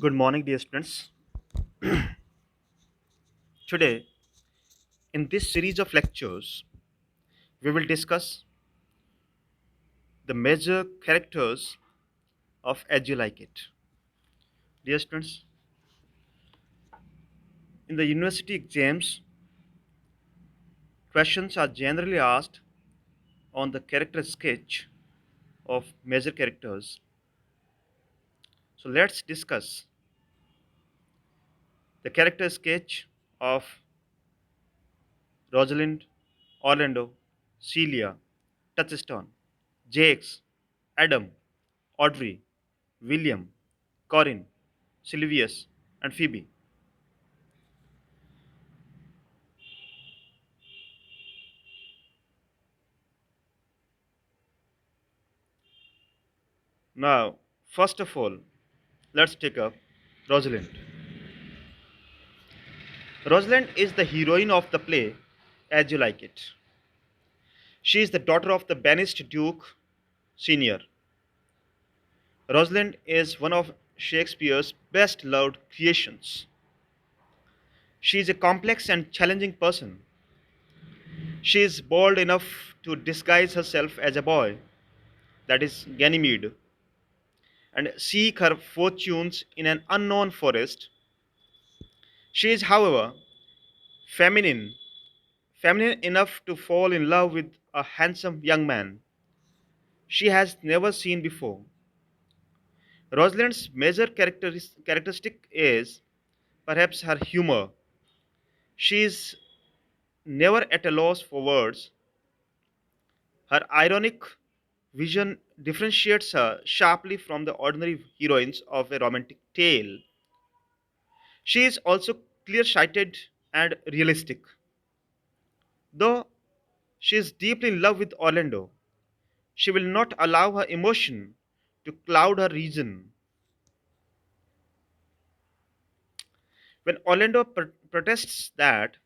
Good morning, dear students. Today, in this series of lectures, we will discuss the major characters of As You Like It. Dear students, in the university exams, questions are generally asked on the character sketch of major characters. So, let's discuss the character sketch of Rosalind, Orlando, Celia, Tassistan, Jakes, Adam, Audrey, William, Corin, Sylvius, and Phoebe. Now, first of all, let's take up Rosalind. Rosalind is the heroine of the play As You Like It. She is the daughter of the banished Duke Senior. Rosalind is one of Shakespeare's best loved creations. She is a complex and challenging person. She is bold enough to disguise herself as a boy, that is Ganymede, and seek her fortunes in an unknown forest. She is, however, feminine, feminine enough to fall in love with a handsome young man she has never seen before. Rosalind's major characteristic is perhaps her humor. She is never at a loss for words. Her ironic vision differentiates her sharply from the ordinary heroines of a romantic tale. She is also clear sighted and realistic. Though she is deeply in love with Orlando, she will not allow her emotion to cloud her reason. When Orlando protests that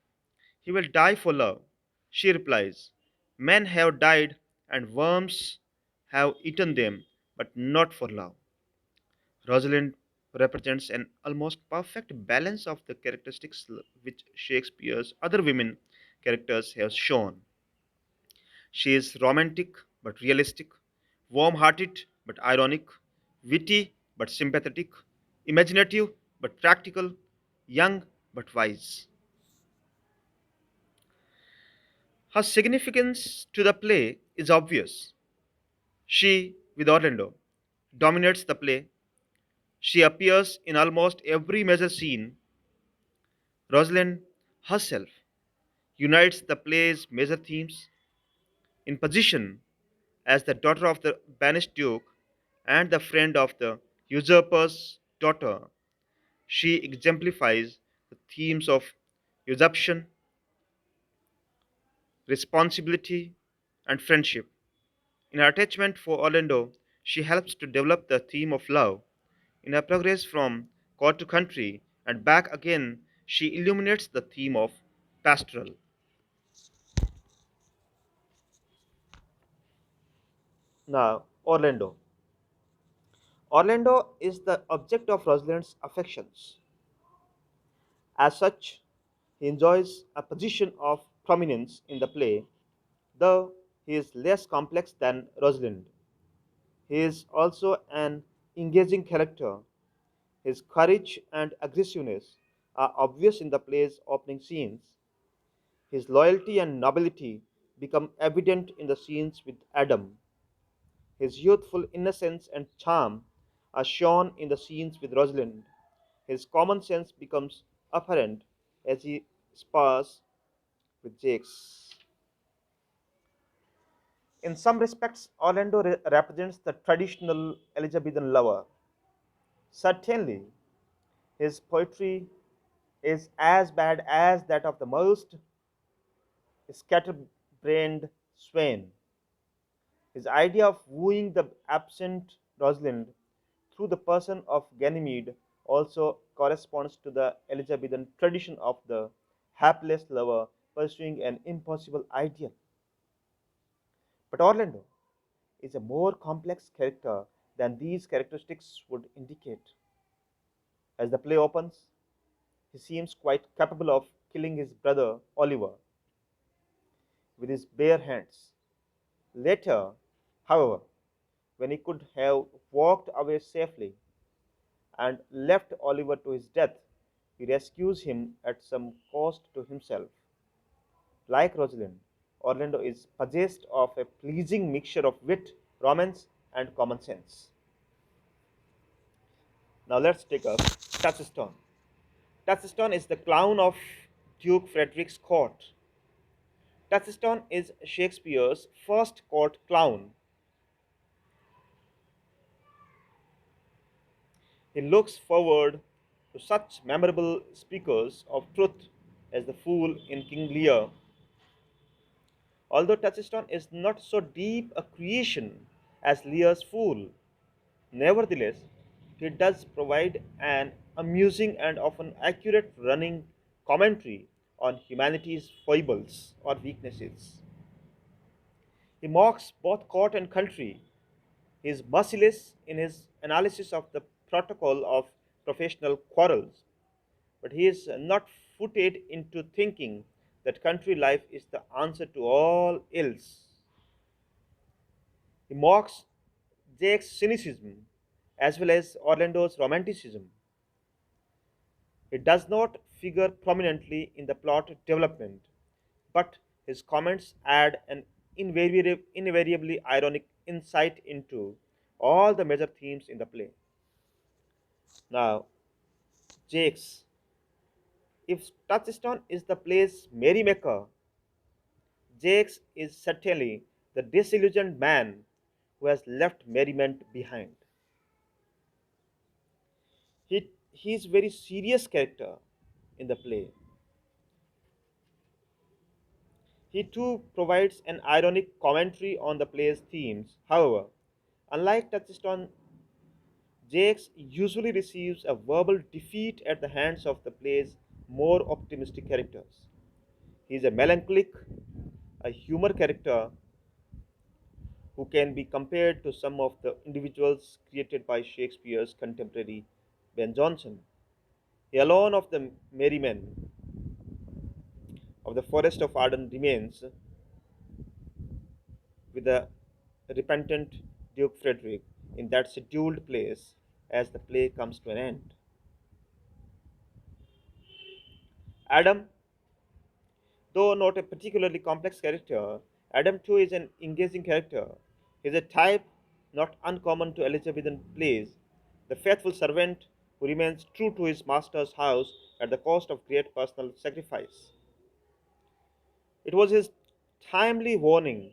he will die for love, she replies, "Men have died and worms have eaten them, but not for love." Rosalind represents an almost perfect balance of the characteristics which Shakespeare's other women characters have shown. She is romantic but realistic, warm hearted but ironic, witty but sympathetic, imaginative but practical, young but wise. Her significance to the play is obvious. She, with Orlando, dominates the play. She appears in almost every major scene. Rosalind herself unites the play's major themes in position as the daughter of the banished duke and the friend of the usurper's daughter. She exemplifies the themes of usurpation, responsibility, and friendship. In her attachment for Orlando, she helps to develop the theme of love. In her progress from court to country and back again, she illuminates the theme of pastoral. Now, Orlando. Orlando is the object of Rosalind's affections. As such, he enjoys a position of prominence in the play, though he is less complex than Rosalind. He is also an engaging character. His courage and aggressiveness are obvious in the play's opening scenes. His loyalty and nobility become evident in the scenes with Adam. His youthful innocence and charm are shown in the scenes with Rosalind. His common sense becomes apparent as he spars with Jakes. In some respects, Orlando represents the traditional Elizabethan lover. Certainly, his poetry is as bad as that of the most scatterbrained swain. His idea of wooing the absent Rosalind through the person of Ganymede also corresponds to the Elizabethan tradition of the hapless lover pursuing an impossible ideal. But Orlando is a more complex character than these characteristics would indicate. As the play opens, he seems quite capable of killing his brother Oliver with his bare hands. Later, however, when he could have walked away safely and left Oliver to his death, he rescues him at some cost to himself. Like Rosalind, Orlando is possessed of a pleasing mixture of wit, romance, and common sense. Now let's take up Tassistan. Tassistan is the clown of Duke Frederick's court. Tassistan is Shakespeare's first court clown. He looks forward to such memorable speakers of truth as the fool in King Lear. Although Tassistan is not so deep a creation as Lear's fool, nevertheless, he does provide an amusing and often accurate running commentary on humanity's foibles or weaknesses. He mocks both court and country. He is merciless in his analysis of the protocol of professional quarrels, but he is not footed into thinking that country life is the answer to all ills. He mocks Jake's cynicism as well as Orlando's romanticism. He does not figure prominently in the plot development, but his comments add an invariably ironic insight into all the major themes in the play. Now, Jake's. If Touchstone is the play's merrymaker, Jakes is certainly the disillusioned man who has left merriment behind. He is a very serious character in the play. He too provides an ironic commentary on the play's themes. However, unlike Touchstone, Jakes usually receives a verbal defeat at the hands of the play's more optimistic characters. He is a melancholic, a humor character who can be compared to some of the individuals created by Shakespeare's contemporary Ben Jonson. He alone of the merry men of the forest of Arden remains with the repentant Duke Frederick in that scheduled place as the play comes to an end. Adam, though not a particularly complex character, Adam too is an engaging character. He is a type not uncommon to Elizabethan plays, the faithful servant who remains true to his master's house at the cost of great personal sacrifice. It was his timely warning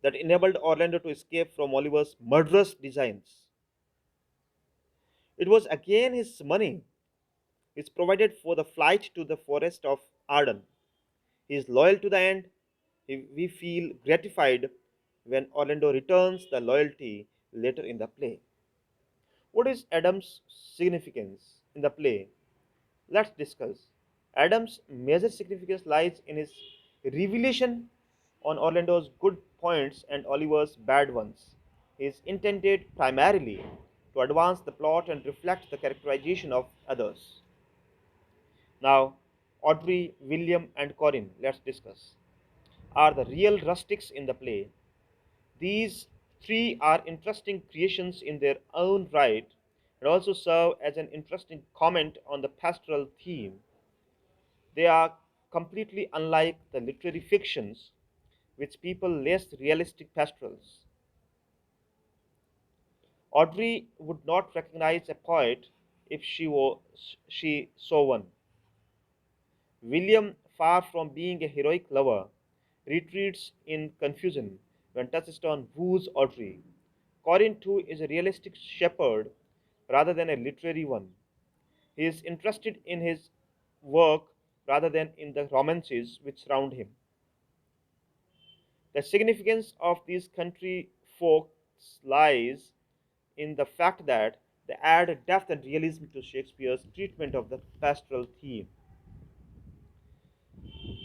that enabled Orlando to escape from Oliver's murderous designs. It was again his money which provided for the flight to the forest of Arden. He is loyal to the end. We feel gratified when Orlando returns the loyalty later in the play. What is Adam's significance in the play? Let's discuss. Adam's major significance lies in his revelation on Orlando's good points and Oliver's bad ones. He is intended primarily to advance the plot and reflect the characterization of others. Now, Audrey, William, and Corin, let's discuss, are the real rustics in the play. These three are interesting creations in their own right and also serve as an interesting comment on the pastoral theme. They are completely unlike the literary fictions which people less realistic pastorals. Audrey would not recognize a poet if she saw one. William, far from being a heroic lover, retreats in confusion when Touchstone woos Audrey. Corin, too, is a realistic shepherd rather than a literary one. He is interested in his work rather than in the romances which surround him. The significance of these country folks lies in the fact that they add depth and realism to Shakespeare's treatment of the pastoral theme.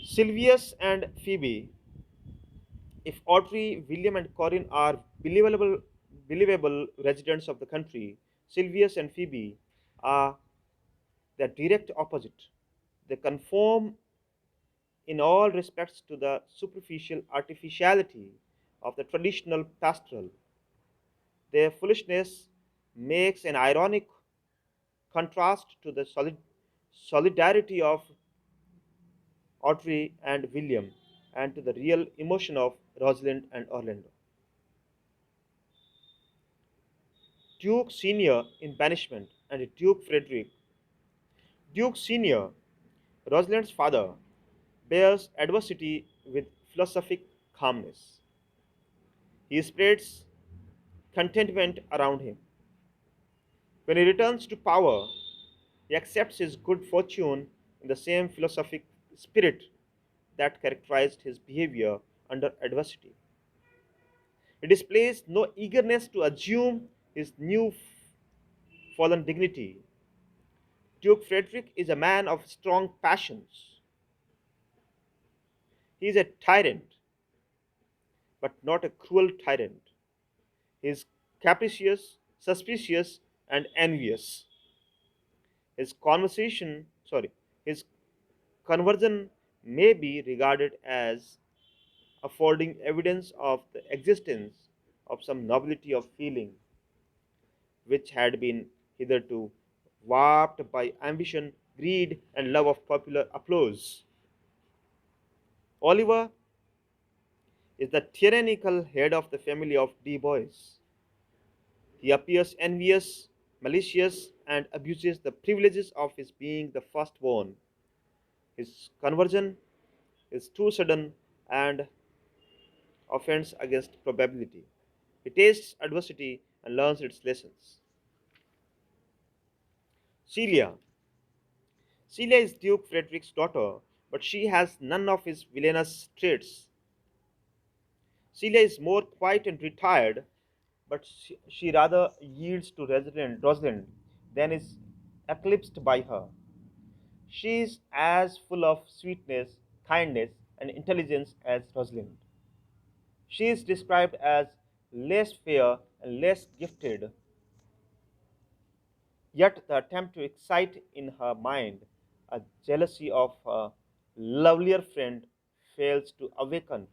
Sylvius and Phoebe, if Audrey, William, and Corin are believable residents of the country, Sylvius and Phoebe are the direct opposite. They conform in all respects to the superficial artificiality of the traditional pastoral. Their foolishness makes an ironic contrast to the solidarity of Audrey and William and to the real emotion of Rosalind and Orlando. Duke Senior in banishment and Duke Frederick. Duke Senior, Rosalind's father, bears adversity with philosophic calmness. He spreads contentment around him. When he returns to power, he accepts his good fortune in the same philosophic spirit that characterized his behavior under adversity. He displays no eagerness to assume his new fallen dignity. Duke Frederick is a man of strong passions. He is a tyrant, but not a cruel tyrant. He is capricious, suspicious, and envious. His his conversion may be regarded as affording evidence of the existence of some nobility of feeling which had been hitherto warped by ambition, greed, and love of popular applause. Oliver is the tyrannical head of the family of D. Boys. He appears envious, malicious, and abuses the privileges of his being the firstborn. His conversion is too sudden and offends against probability. He tastes adversity and learns its lessons. Celia. Celia is Duke Frederick's daughter, but she has none of his villainous traits. Celia is more quiet and retired, but she rather yields to Rosalind than is eclipsed by her. She is as full of sweetness, kindness, and intelligence as Rosalind. She is described as less fair and less gifted, yet the attempt to excite in her mind a jealousy of her lovelier friend fails to awaken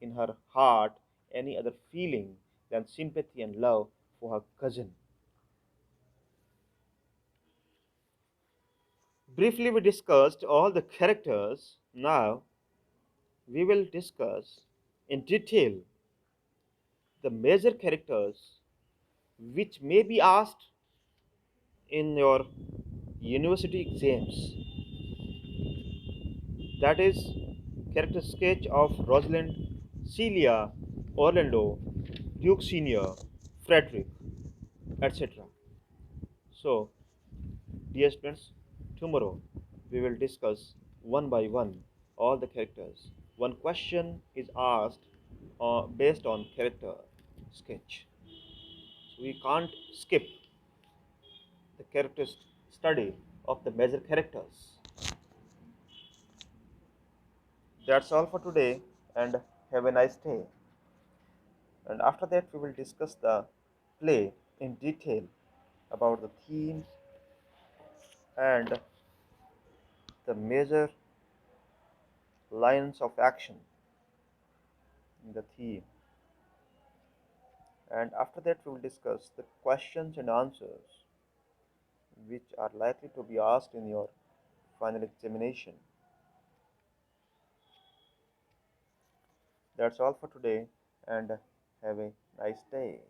in her heart any other feeling than sympathy and love for her cousin. Briefly, we discussed all the characters. Now, we will discuss in detail the major characters which may be asked in your university exams. That is, character sketch of Rosalind, Celia, Orlando, Duke Senior, Frederick, etc. So, dear students, tomorrow we will discuss one by one all the characters. One question is asked based on character sketch. So we can't skip the character study of the major characters. That's all for today and have a nice day. And after that, we will discuss the play in detail about the themes and the major lines of action in the theme. And after that, we will discuss the questions and answers which are likely to be asked in your final examination. That's all for today and have a nice day.